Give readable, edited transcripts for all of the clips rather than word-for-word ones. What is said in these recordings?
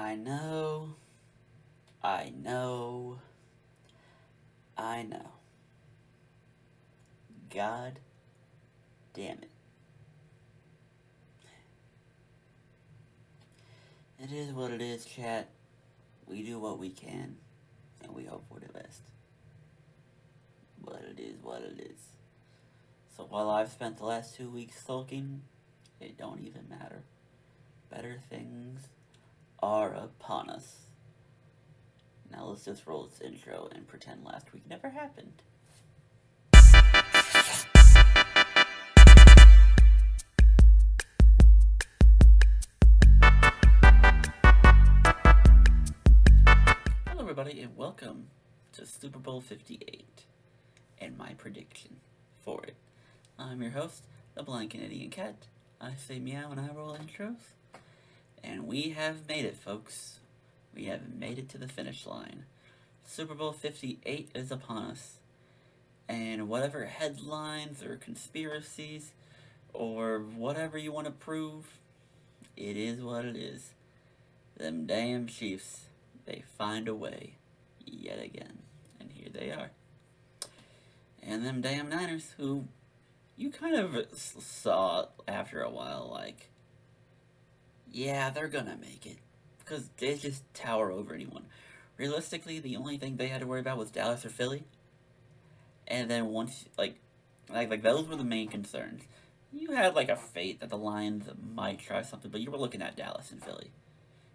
I know, I know, I know. God damn it. It is what it is, chat. We do what we can, and we hope for the best. But it is what it is. So while I've spent the last 2 weeks sulking, it don't even matter. Better things are upon us. Now let's just roll this intro and pretend last week never happened. Hello everybody and welcome to Super Bowl 58 and my prediction for it. I'm your host, the Blind Canadian Cat. I say meow and I roll intros. And we have made it, folks. We have made it to the finish line. Super Bowl 58 is upon us. And whatever headlines or conspiracies or whatever you want to prove, it is what it is. Them damn Chiefs, they find a way yet again. And here they are. And them damn Niners, who you kind of saw after a while, like, yeah, they're gonna make it. Because they just tower over anyone. Realistically, the only thing they had to worry about was Dallas or Philly. And then once, like those were the main concerns. You had, like, a fate that the Lions might try something, but you were looking at Dallas and Philly.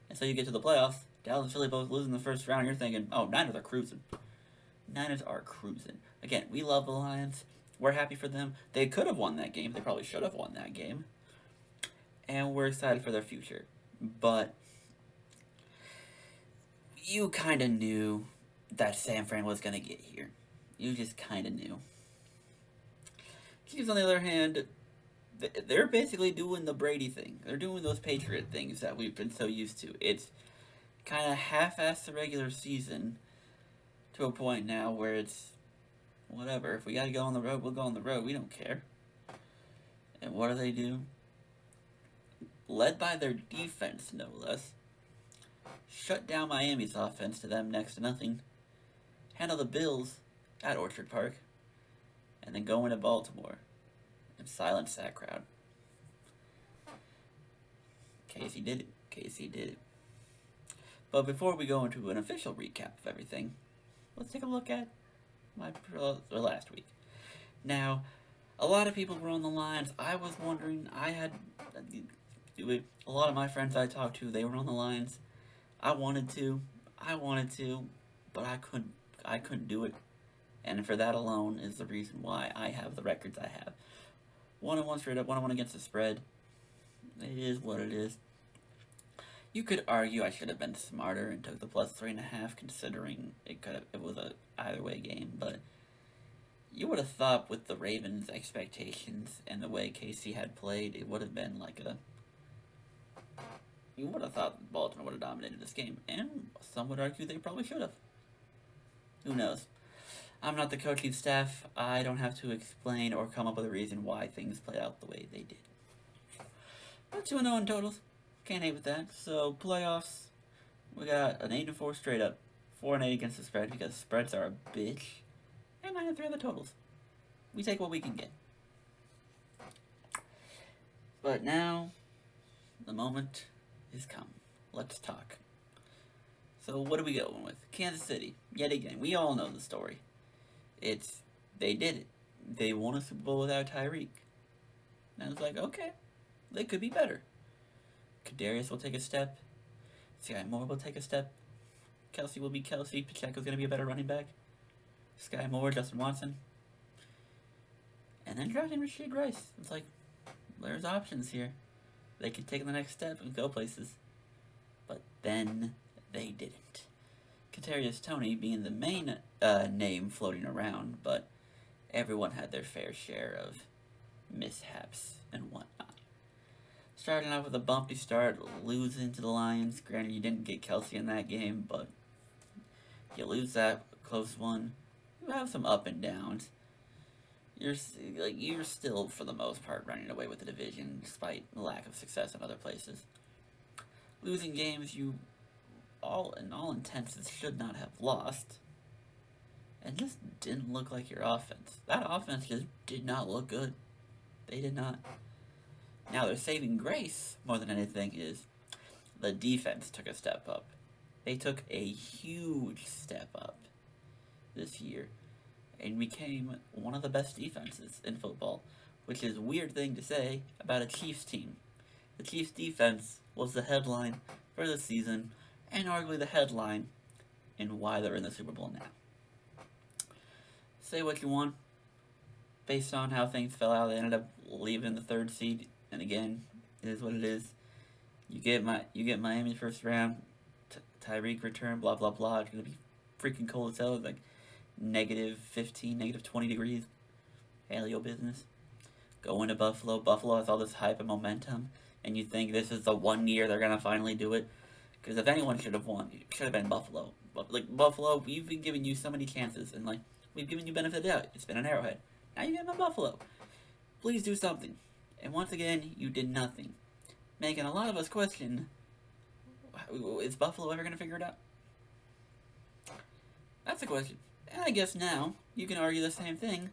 And so you get to the playoffs, Dallas and Philly both lose in the first round, and you're thinking, oh, Niners are cruising. Niners are cruising. Again, we love the Lions. We're happy for them. They could have won that game. They probably should have won that game. And we're excited for their future. But you kind of knew that San Fran was going to get here. You just kind of knew. Chiefs, on the other hand, they're basically doing the Brady thing. They're doing those Patriot things that we've been so used to. It's kind of half-assed the regular season to a point now where it's whatever. If we got to go on the road, we'll go on the road. We don't care. And what do? Led by their defense, no less. Shut down Miami's offense to them next to nothing. Handle the Bills at Orchard Park. And then go into Baltimore and silence that crowd. Casey did it. Casey did it. But before we go into an official recap of everything, let's take a look at last week. Now, a lot of people were on the lines. I was wondering, a lot of my friends I talked to, they were on the lines. I wanted to, but I couldn't do it. And for that alone is the reason why I have the records I have. 1-1 straight up, 1-1 against the spread. It is what it is. You could argue I should have been smarter and took the plus 3.5, considering it was a either way game, but you would have thought with the Ravens' expectations and the way KC had played, it would have been like you would have thought Baltimore would have dominated this game, and some would argue they probably should have. Who knows? I'm not the coaching staff. I don't have to explain or come up with a reason why things played out the way they did. But 2-0 in totals. Can't hate with that. So, playoffs, we got an 8-4 straight up. 4-8 against the spread because spreads are a bitch. And 9-3 on the totals. We take what we can get. But now, the moment is come. Let's talk. So, what are we going with? Kansas City. Yet again, we all know the story. They did it. They won a Super Bowl without Tyreek. And it's like, okay, they could be better. Kadarius will take a step. Sky Moore will take a step. Kelsey will be Kelsey. Pacheco's going to be a better running back. Sky Moore, Justin Watson. And then drafting Rashid Rice. It's like, there's options here. They could take the next step and go places. But then they didn't. Kadarius Toney being the main name floating around, but everyone had their fair share of mishaps and whatnot. Starting off with a bumpy start, losing to the Lions. Granted, you didn't get Kelsey in that game, but you lose that close one. You have some up and downs. You're still, for the most part, running away with the division, despite the lack of success in other places. Losing games, you in all intents, should not have lost. And just didn't look like your offense. That offense just did not look good. They did not. Now, their saving grace, more than anything, is the defense took a step up. They took a huge step up this year and became one of the best defenses in football, which is a weird thing to say about a Chiefs team. The Chiefs defense was the headline for the season, and arguably the headline in why they're in the Super Bowl now. Say what you want, based on how things fell out, they ended up leaving the 3rd seed, and again, it is what it is. You get Miami first round, Tyreek return, blah blah blah. It's gonna be freaking cold as hell, like -15, -20 degrees. Paleo business. Go into Buffalo. Buffalo has all this hype and momentum, and you think this is the one year they're gonna finally do it. Because if anyone should have won, it should have been Buffalo. Like Buffalo, we've been giving you so many chances, and like we've given you benefit of the doubt. It's been an Arrowhead. Now you get my Buffalo. Please do something. And once again, you did nothing, making a lot of us question: is Buffalo ever gonna figure it out? That's the question. And I guess now you can argue the same thing,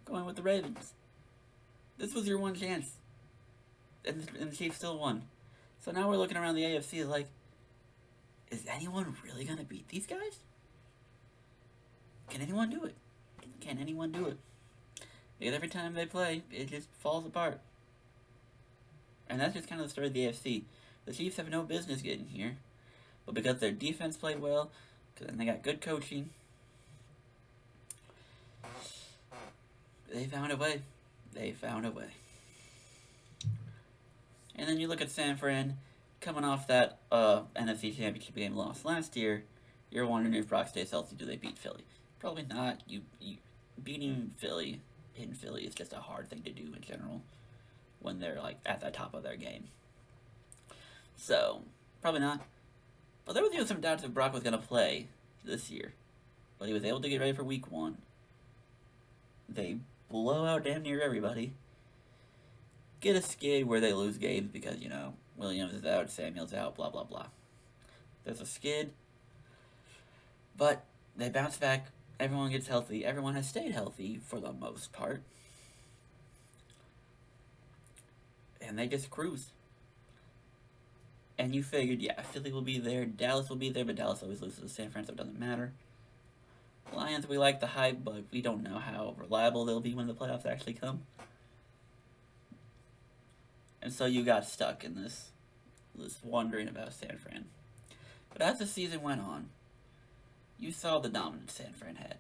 going with the Ravens. This was your one chance, and the Chiefs still won. So now we're looking around the AFC like, is anyone really gonna beat these guys? Can anyone do it? Can anyone do it? Because every time they play, it just falls apart. And that's just kind of the story of the AFC. The Chiefs have no business getting here, but because their defense played well, because they got good coaching, they found a way. They found a way. And then you look at San Fran, coming off that NFC Championship game loss last year. You're wondering if Brock stays healthy, do they beat Philly? Probably not. You beating Philly in Philly is just a hard thing to do in general when they're like at the top of their game. So probably not. But there was even some doubts if Brock was gonna play this year, but he was able to get ready for Week 1. They blow out damn near everybody. Get a skid where they lose games because, Williams is out, Samuel's out, blah, blah, blah. There's a skid. But they bounce back. Everyone gets healthy. Everyone has stayed healthy for the most part. And they just cruise. And you figured, yeah, Philly will be there, Dallas will be there, but Dallas always loses to San Fran, so it doesn't matter. Lions, we like the hype, but we don't know how reliable they'll be when the playoffs actually come. And so you got stuck in this wondering about San Fran. But as the season went on, you saw the dominance San Fran had.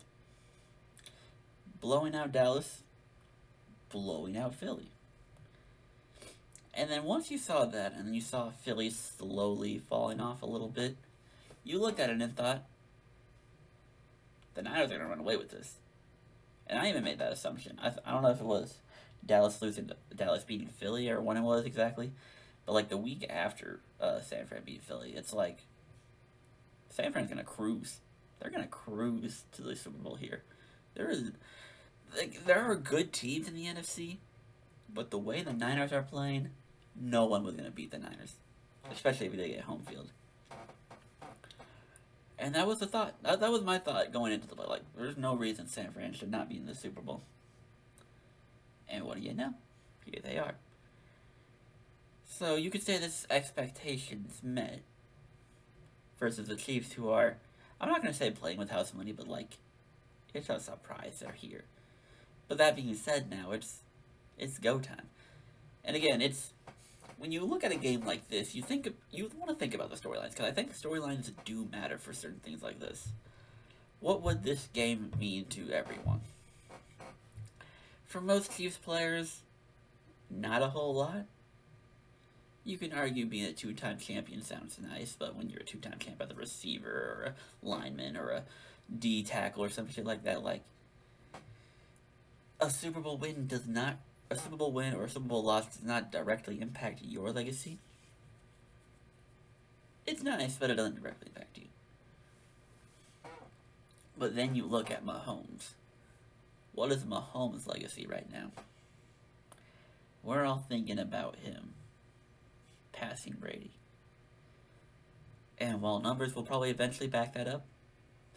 Blowing out Dallas, blowing out Philly. And then once you saw that, and then you saw Philly slowly falling off a little bit, you looked at it and thought, the Niners are going to run away with this. And I even made that assumption. I don't know if it was Dallas beating Philly or when it was exactly, but like the week after San Fran beat Philly, it's like San Fran's going to cruise. They're going to cruise to the Super Bowl here. There are good teams in the NFC, but the way the Niners are playing, no one was going to beat the Niners, especially if they get home field. And that was the thought. That was my thought going into the play. Like, there's no reason San Fran should not be in the Super Bowl. And what do you know? Here they are. So you could say this expectations met versus the Chiefs, who are, I'm not going to say playing with house money, but like, it's a surprise they're here. But that being said, now it's go time. And again, it's when you look at a game like this, you want to think about the storylines, because I think storylines do matter for certain things like this. What would this game mean to everyone? For most Chiefs players, not a whole lot. You can argue being a two-time champion sounds nice, but when you're a two-time champ as a receiver or a lineman or a D tackle or some shit like that, like a Super Bowl win or a Super Bowl loss does not directly impact your legacy. It's nice, but it doesn't directly impact you. But then you look at Mahomes. What is Mahomes' legacy right now? We're all thinking about him passing Brady. And while numbers will probably eventually back that up,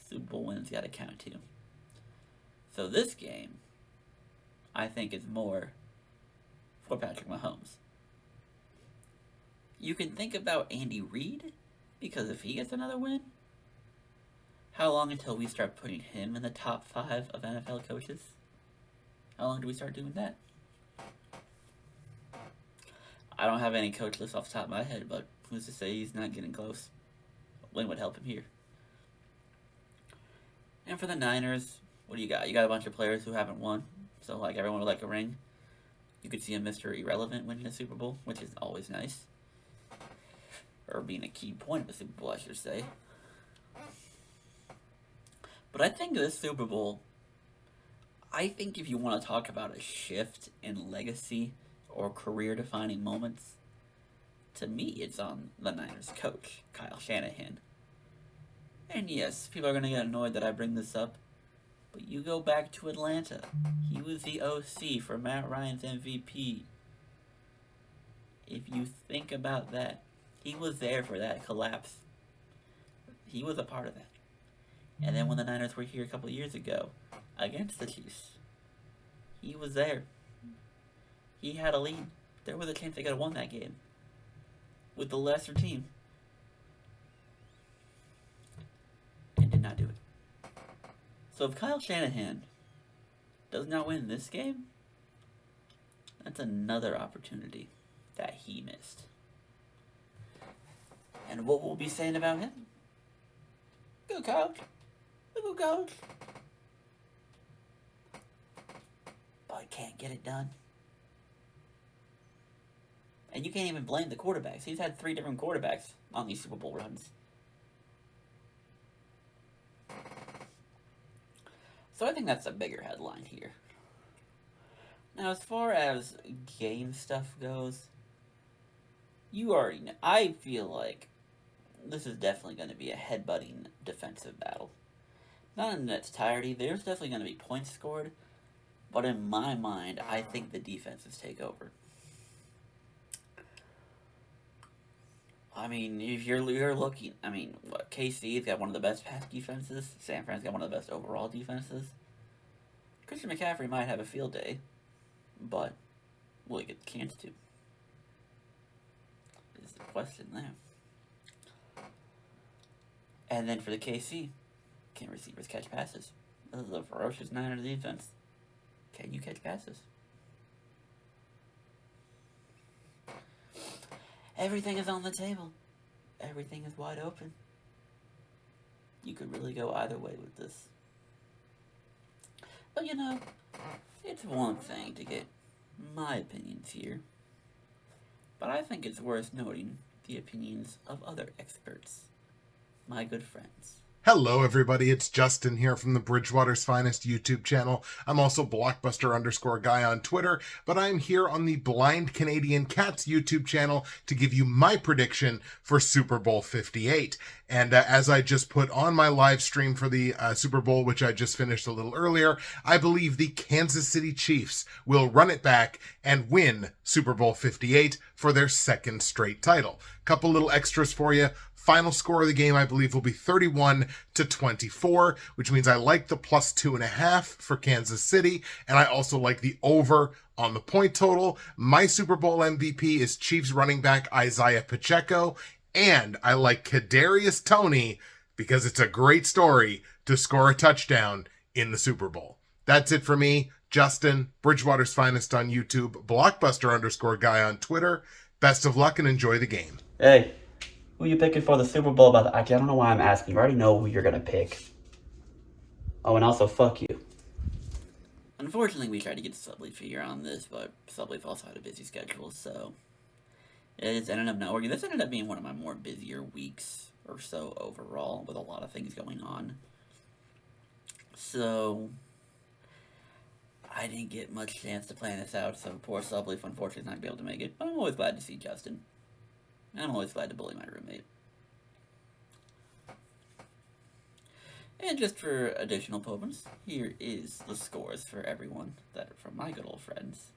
Super Bowl wins gotta count too. So this game, I think, is more for Patrick Mahomes. You can think about Andy Reid, because if he gets another win, how long until we start putting him in the top 5 of NFL coaches? How long do we start doing that? I don't have any coach lists off the top of my head, but who's to say he's not getting close? A win would help him here. And for the Niners, what do you got? You got a bunch of players who haven't won, so like everyone would like a ring. You could see a Mr. Irrelevant winning a Super Bowl, which is always nice. Or being a key point of the Super Bowl, I should say. But I think this Super Bowl, I think if you want to talk about a shift in legacy or career-defining moments, to me it's on the Niners coach, Kyle Shanahan. And yes, people are going to get annoyed that I bring this up, but you go back to Atlanta. He was the OC for Matt Ryan's MVP. If you think about that, he was there for that collapse. He was a part of that. And then when the Niners were here a couple of years ago against the Chiefs, he was there. He had a lead. There was a chance they could have won that game with the lesser team. And did not do it. So if Kyle Shanahan does not win this game, that's another opportunity that he missed. And what we'll be saying about him? Good coach. Good coach. But can't get it done. And you can't even blame the quarterbacks. He's had 3 different quarterbacks on these Super Bowl runs. So I think that's a bigger headline here. Now, as far as game stuff goes, you already know. I feel like this is definitely going to be a headbutting defensive battle. Not in its entirety. There's definitely going to be points scored. But in my mind, I think the defenses take over. I mean, if you're looking, KC's got one of the best pass defenses. San Fran's got one of the best overall defenses. Christian McCaffrey might have a field day, but will he get the chance to? Is the question there. And then for the KC, can receivers catch passes? This is a ferocious Niners defense. Can you catch passes? Everything is on the table. Everything is wide open. You could really go either way with this. But you know, it's one thing to get my opinions here. But I think it's worth noting the opinions of other experts. My good friends. Hello, everybody. It's Justin here from the Bridgewater's Finest YouTube channel. I'm also Blockbuster_guy on Twitter, but I'm here on the Blind Canadian Cats YouTube channel to give you my prediction for Super Bowl 58. And as I just put on my live stream for the Super Bowl, which I just finished a little earlier, I believe the Kansas City Chiefs will run it back and win Super Bowl 58 for their 2nd straight title. Couple little extras for you. Final score of the game, I believe, will be 31-24, which means I like the plus 2.5 for Kansas City, and I also like the over on the point total. My Super Bowl MVP is Chiefs running back Isaiah Pacheco, and I like Kadarius Toney, because it's a great story, to score a touchdown in the Super Bowl. That's it for me, Justin, Bridgewater's Finest on YouTube, Blockbuster_guy on Twitter. Best of luck and enjoy the game. Hey. Who you picking for the Super Bowl? I don't know why I'm asking. You already know who you're going to pick. Oh, and also, fuck you. Unfortunately, we tried to get Subleaf figure on this, but Subleaf also had a busy schedule, so it ended up not working. This ended up being one of my more busier weeks or so overall, with a lot of things going on. So I didn't get much chance to plan this out, so poor Subleaf unfortunately is not going to be able to make it. But I'm always glad to see Justin. I'm always glad to bully my roommate. And just for additional moments, here is the scores for everyone that are from my good old friends.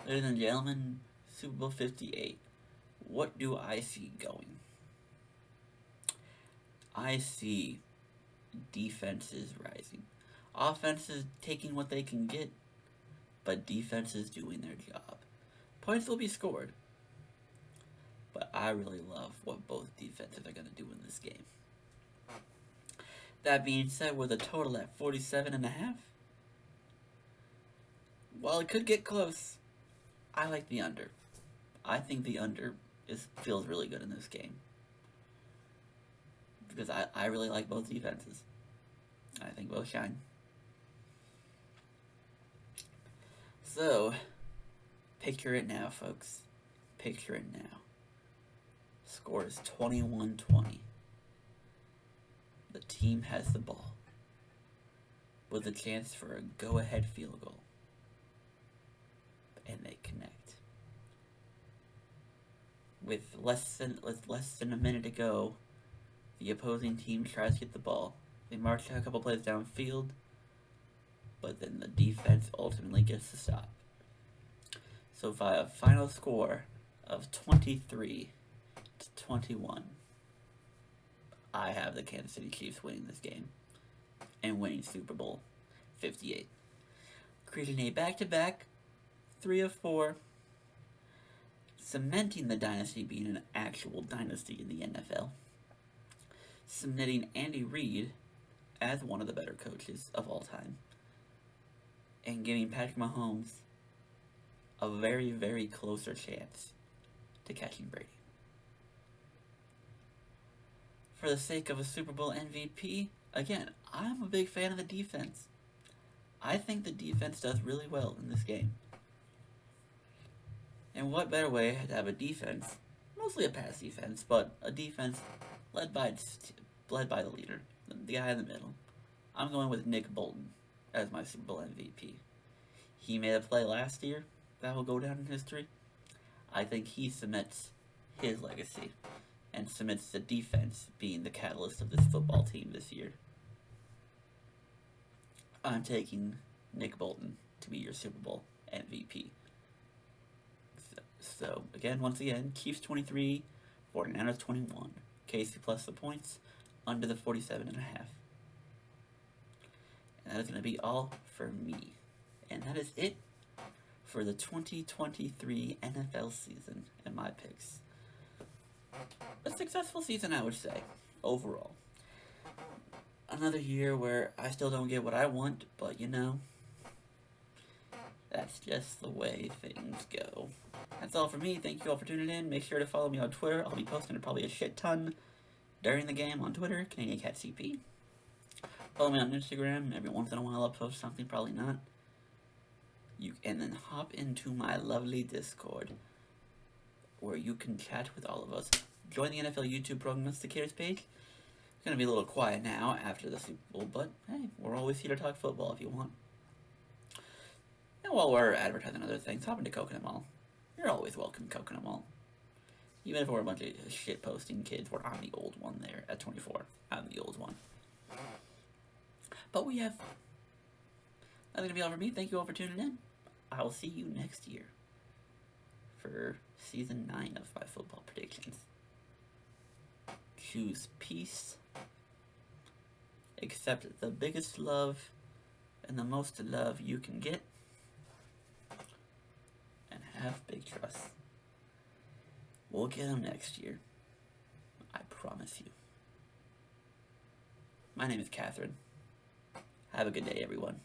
Ladies and gentlemen, Super Bowl 58. what do I see going? I see defenses rising. Offenses taking what they can get, but defenses doing their job. Points will be scored, but I really love what both defenses are going to do in this game. That being said, with a total at 47.5, while it could get close, I like the under. I think the under feels really good in this game. Because I really like both defenses. I think both shine. So, picture it now, folks. Picture it now. Score is 21-20. The team has the ball, with a chance for a go-ahead field goal. And they connect. With less than a minute to go, the opposing team tries to get the ball. They march a couple plays downfield, but then the defense ultimately gets the stop. So by a final score of 23-21, I have the Kansas City Chiefs winning this game and winning Super Bowl 58. Creating a back-to-back 3 of 4, cementing the dynasty being an actual dynasty in the NFL, cementing Andy Reid as one of the better coaches of all time, and giving Patrick Mahomes a very, very closer chance to catching Brady. For the sake of a Super Bowl MVP, again, I'm a big fan of the defense. I think the defense does really well in this game. And what better way to have a defense, mostly a pass defense, but a defense led by the leader, the guy in the middle. I'm going with Nick Bolton as my Super Bowl MVP. He made a play last year that will go down in history. I think he cements his legacy and cements the defense being the catalyst of this football team this year. I'm taking Nick Bolton to be your Super Bowl MVP. So again, once again, Chiefs 23, 49ers 21. KC plus the points, under the 47.5. And that is going to be all for me. And that is it for the 2023 NFL season and my picks. A successful season, I would say, overall. Another year where I still don't get what I want, but you know, that's just the way things go. That's all for me. Thank you all for tuning in. Make sure to follow me on Twitter. I'll be posting probably a shit ton during the game on Twitter, Canadian Cat CP. Follow me on Instagram. Every once in a while I'll post something, probably not. And then hop into my lovely Discord, where you can chat with all of us. Join the NFL YouTube prognosticators page. It's going to be a little quiet now after the Super Bowl, but hey, we're always here to talk football if you want. And while we're advertising other things, hop into Coconut Mall. You're always welcome, Coconut Mall. Even if we're a bunch of shit-posting kids, I'm the old one there at 24. I'm the old one. But we have... That's going to be all for me. Thank you all for tuning in. I will see you next year for Season 9 of my football predictions. Choose peace. Accept the biggest love and the most love you can get. And have Big Truzz. We'll get him next year. I promise you. My name is Catherine. Have a good day, everyone.